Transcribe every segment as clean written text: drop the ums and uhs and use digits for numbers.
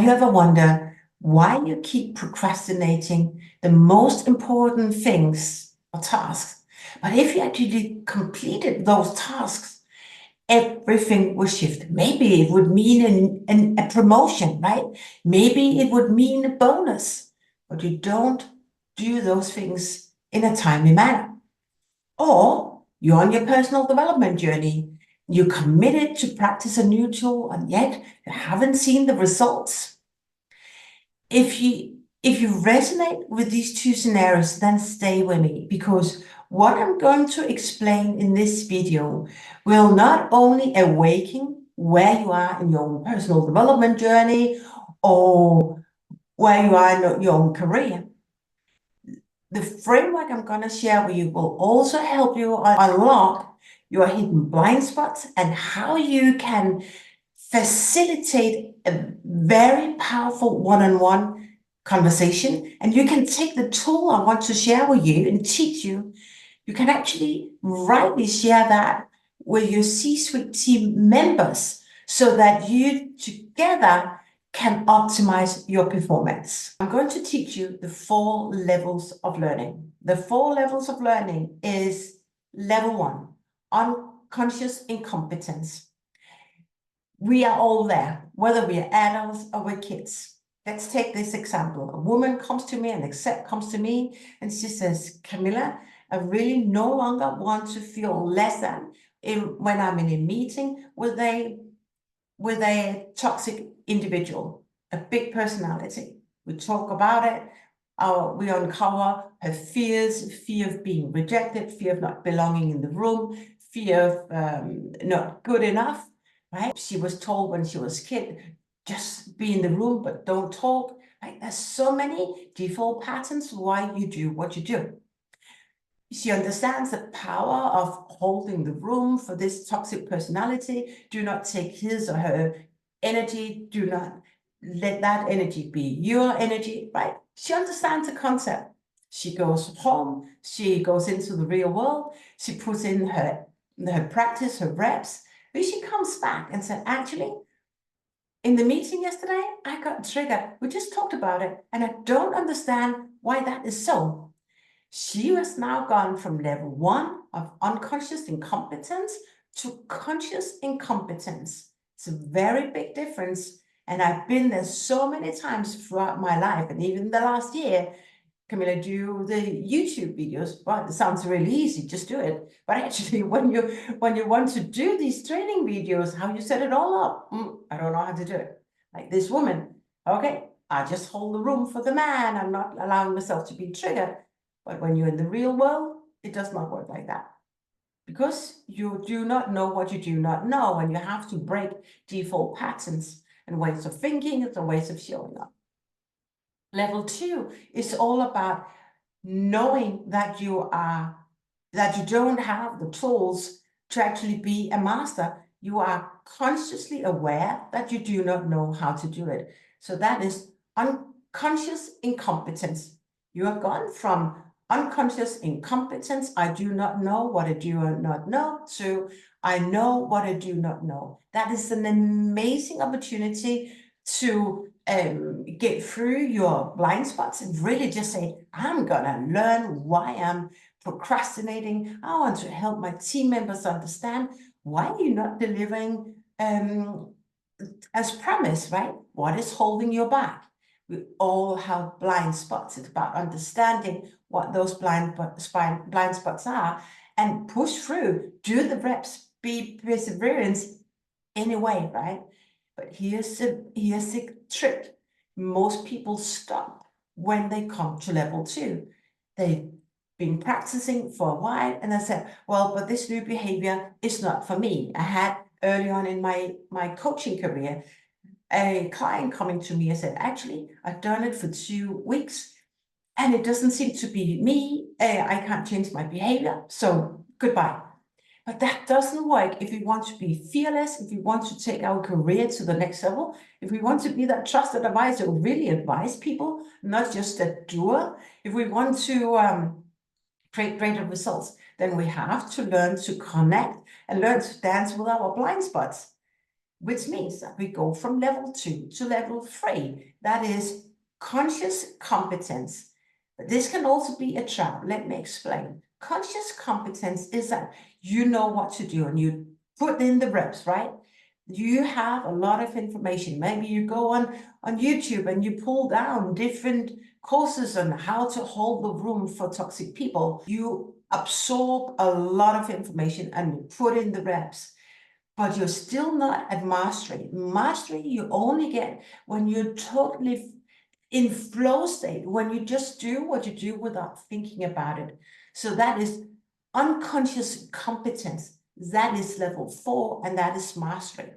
Have you ever wondered why you keep procrastinating the most important things or tasks? But if you actually completed those tasks, everything will shift. Maybe it would mean a promotion, right? Maybe it would mean a bonus, but you don't do those things in a timely manner. Or you're on your personal development journey. You're committed to practice a new tool, and yet you haven't seen the results. If you resonate with these two scenarios, then stay with me, because what I'm going to explain in this video will not only awaken where you are in your own personal development journey or where you are in your own career. The framework I'm going to share with you will also help you unlock your hidden blind spots and how you can facilitate a very powerful one-on-one conversation. And you can take the tool I want to share with you and teach you. You can actually rightly share that with your C-suite team members so that you together can optimize your performance. I'm going to teach you the 4 levels of learning. The 4 levels of learning is level 1, unconscious incompetence. We are all there, whether we are adults or we're kids. Let's take this example. A woman comes to me and and she says, Camilla, I really no longer want to feel less than when I'm in a meeting with a toxic individual, a big personality. We talk about it. We uncover her fears, fear of being rejected, fear of not belonging in the room, fear of not good enough, right? She was told when she was a kid, just be in the room, but don't talk. Right? There's so many default patterns why you do what you do. She understands the power of holding the room for this toxic personality. Do not take his or her energy. Do not let that energy be your energy, right? She understands the concept. She goes home. She goes into the real world. She puts in her practice, her reps. But she comes back and said, actually, in the meeting yesterday, I got triggered. We just talked about it, and I don't understand why that is so. She has now gone from level 1 of unconscious incompetence to conscious incompetence. It's a very big difference. And I've been there so many times throughout my life. And even the last year, Camilla, do the YouTube videos. Well, it sounds really easy, just do it. But actually, when you want to do these training videos, how you set it all up, I don't know how to do it. Like this woman, okay, I just hold the room for the man. I'm not allowing myself to be triggered. But when you're in the real world, it does not work like that. Because you do not know what you do not know, and you have to break default patterns and ways of thinking and ways of showing up. Level 2 is all about knowing that you don't have the tools to actually be a master. You are consciously aware that you do not know how to do it. So that is unconscious incompetence. You have gone from unconscious incompetence, I do not know what I do not know, to I know what I do not know. That is an amazing opportunity to get through your blind spots and really just say, I'm gonna learn why I'm procrastinating. I want to help my team members understand why you're not delivering as promised, right? What is holding you back? We all have blind spots. It's about understanding what those blind spots are and push through, do the reps, be perseverance anyway, right? But here's the trick. Most people stop when they come to level 2. They've been practicing for a while and they said, well, but this new behavior is not for me. I had early on in my coaching career, a client coming to me and said, actually, I've done it for 2 weeks and it doesn't seem to be me. I can't change my behavior. So goodbye. But that doesn't work if we want to be fearless, if we want to take our career to the next level, if we want to be that trusted advisor who really advise people, not just a doer, if we want to create greater results, then we have to learn to connect and learn to dance with our blind spots. which means that we go from level 2 to level 3. That is conscious competence. But this can also be a trap. Let me explain. Conscious competence is that you know what to do and you put in the reps, right? You have a lot of information. Maybe you go on YouTube and you pull down different courses on how to hold the room for toxic people. You absorb a lot of information and you put in the reps, but you're still not at mastery. Mastery you only get when you're totally in flow state, when you just do what you do without thinking about it. So that is unconscious competence. That is level 4, and that is mastery.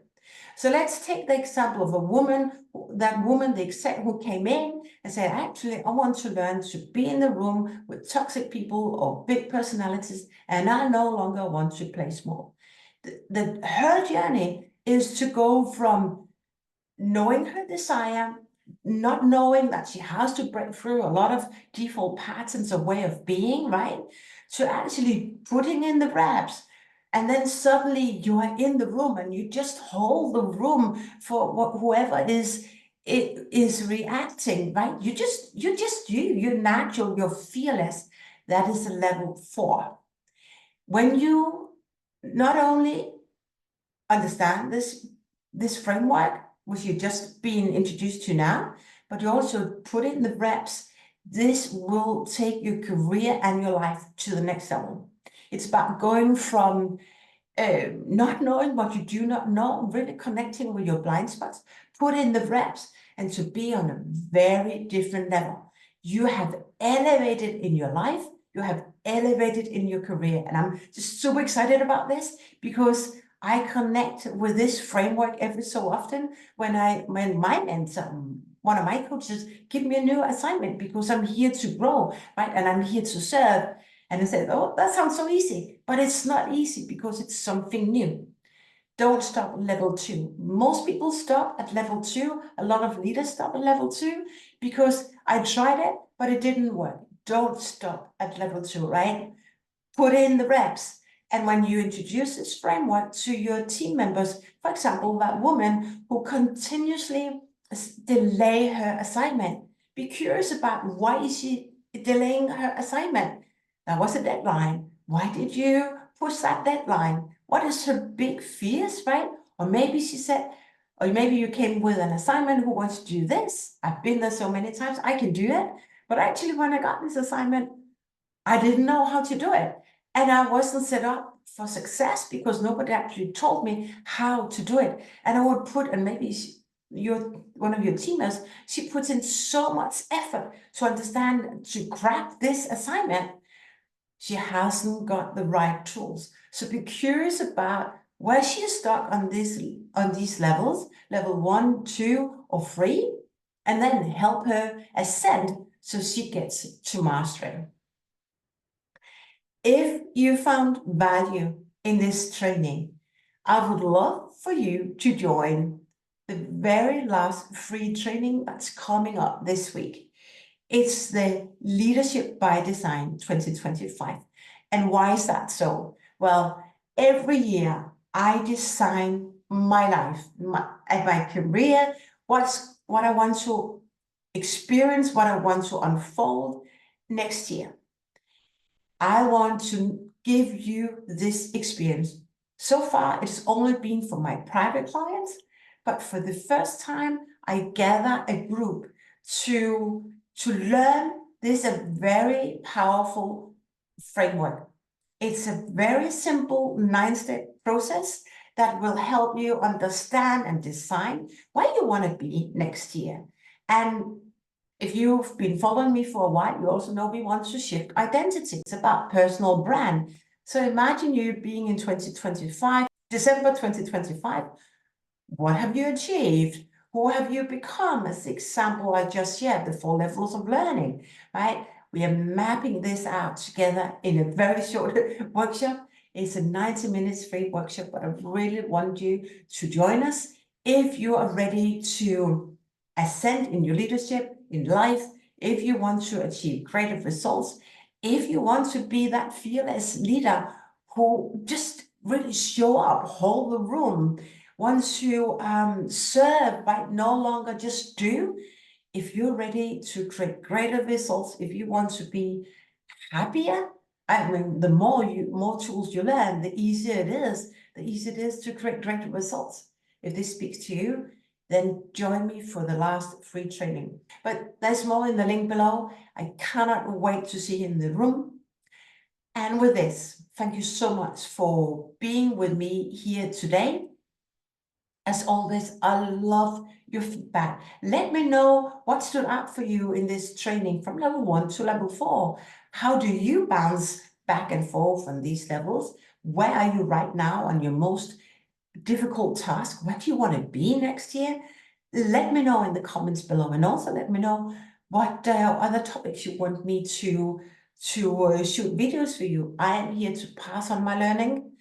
So let's take the example of a woman, who came in and said, actually, I want to learn to be in the room with toxic people or big personalities, and I no longer want to play small. Her journey is to go from knowing her desire, not knowing that she has to break through a lot of default patterns of way of being, right? To actually putting in the reps. And then suddenly you are in the room and you just hold the room for whoever is reacting, right? You're natural, you're fearless. That is a level 4. When you not only understand this framework, which you're just being introduced to now, but you also put in the reps, this will take your career and your life to the next level. It's about going from not knowing what you do not know, really connecting with your blind spots, put in the reps, and to be on a very different level. You have elevated in your life, you have elevated in your career. And I'm just super excited about this because I connect with this framework every so often when my mentor, one of my coaches, give me a new assignment because I'm here to grow, right? And I'm here to serve. And I said, oh, that sounds so easy, but it's not easy because it's something new. Don't stop at level 2. Most people stop at level 2. A lot of leaders stop at level 2 because I tried it, but it didn't work. Don't stop at level 2, right? Put in the reps. And when you introduce this framework to your team members, for example, that woman who continuously delay her assignment, be curious about why is she delaying her assignment. There was a deadline. Why did you push that deadline? What is her big fears, right? Or maybe she said, or maybe you came with an assignment who wants to do this. I've been there so many times, I can do it. But actually, when I got this assignment, I didn't know how to do it. And I wasn't set up for success because nobody actually told me how to do it. And I would put, and maybe one of your teammates, she puts in so much effort to understand, to crack this assignment. She hasn't got the right tools. So be curious about where she's stuck on these levels, level 1, 2, or 3, and then help her ascend so she gets to mastery. If you found value in this training, I would love for you to join the very last free training that's coming up this week. It's the Leadership by Design 2025. And why is that so? Well, every year I design my life, my career, what I want to experience, what I want to unfold next year. I want to give you this experience. So far, it's only been for my private clients, but for the first time, I gather a group to learn this a very powerful framework. It's a very simple 9-step process that will help you understand and design where you want to be next year. And if you've been following me for a while, you also know we want to shift identity. It's about personal brand. So imagine you being in 2025, December 2025. What have you achieved? Who have you become? As the example I just shared, the 4 levels of learning, right? We are mapping this out together in a very short workshop. It's a 90 minutes free workshop, but I really want you to join us if you are ready to ascend in your leadership, in life, if you want to achieve greater results, if you want to be that fearless leader who just really show up, hold the room, once you serve, right, no longer just do. If you're ready to create greater results, if you want to be happier, I mean, the more tools you learn, the easier it is. The easier it is to create greater results. If this speaks to you, then join me for the last free training. But there's more in the link below. I cannot wait to see you in the room. And with this, thank you so much for being with me here today. As always, I love your feedback. Let me know what stood out for you in this training from level 1 to level 4. How do you bounce back and forth on these levels? Where are you right now on your most difficult task? Where do you want to be next year? Let me know in the comments below, and also let me know what other topics you want me to shoot videos for you. I am here to pass on my learning.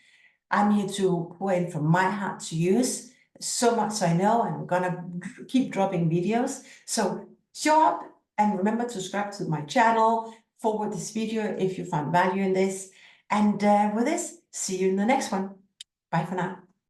I'm here to pour in from my heart to use. So much I know, and I'm gonna keep dropping videos. So show up and remember to subscribe to my channel, forward this video if you found value in this. And with this, see you in the next one. Bye for now.